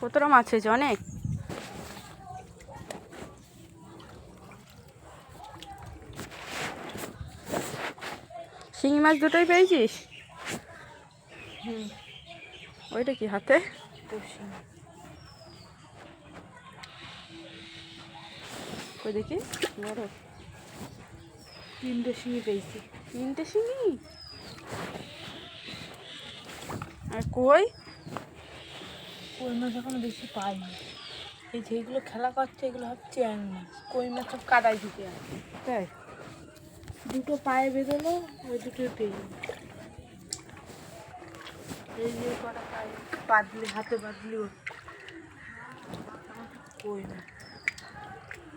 কতটা মাছ হয়েছে? অনেক। শিঙি মাছ দুটোই পেয়েছিস? ওইটা কি হাতে? ওই দেখি বড়। 3টে শিঙি পেয়েছি। 3টে শিঙি? আর কই? কই মাছ এখনো বেশি পাইনি। এই যেগুলো খেলা করছে এগুলো হচ্ছে চ্যাং মাছ। কই মাছ সব কাদায় ঢুকে আছে। তাই? দুটো পায়ে বেঁধেলো, ওই দুটোই পেয়ে। এই যে কটা পায়ে বাঁধলি, হাতে বাঁধলি কই না।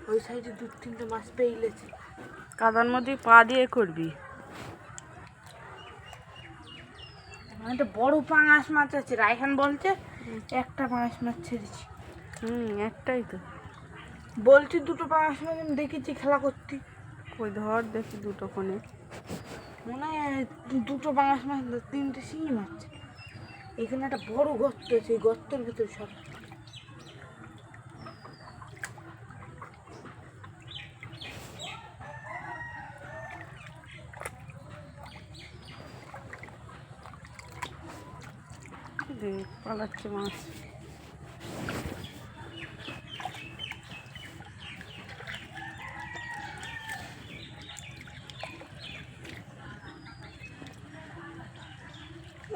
ওই সাইডে 2-3টে মাছ পেয়ে গেছে। কাদার মধ্যে পা দিয়ে করবি? একটা বড় পাঙাশ মাছ আছে, রায়হান বলছে একটা পাঙাশ মাছ ছেড়েছি। একটাই তো বলছি, দুটো পাঙাশ মাছ আমি দেখেছি খেলা করতে। ওই ধর দেখি দুটো কোণে। মনে হয় দুটো পাঙাশ মাছ, 3টে শিঙি মাছ। এখানে একটা বড় গর্ত আছে, এই গর্তের ভিতরে সব। দেখ পালাচ্ছে মাছ।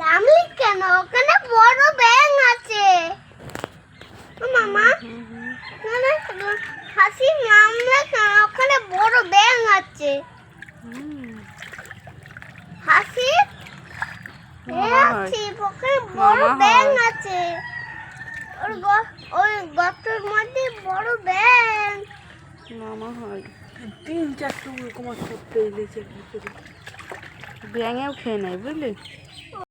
নামলি কেন? ওখানে বড় ব্যাঙ আছে মামা। হাসি নামলে কেন? ওখানে বড় ব্যাঙ আছে। হাসি ওখানে বড় ব্যাঙ আছে। ওই গর্তের মধ্যে বড় ব্যাঙ মামা হয়। 3-4টে ওরকম মাছ পেয়ে গেছে। ব্যাঙেও খেয়ে নেয় বুঝলি।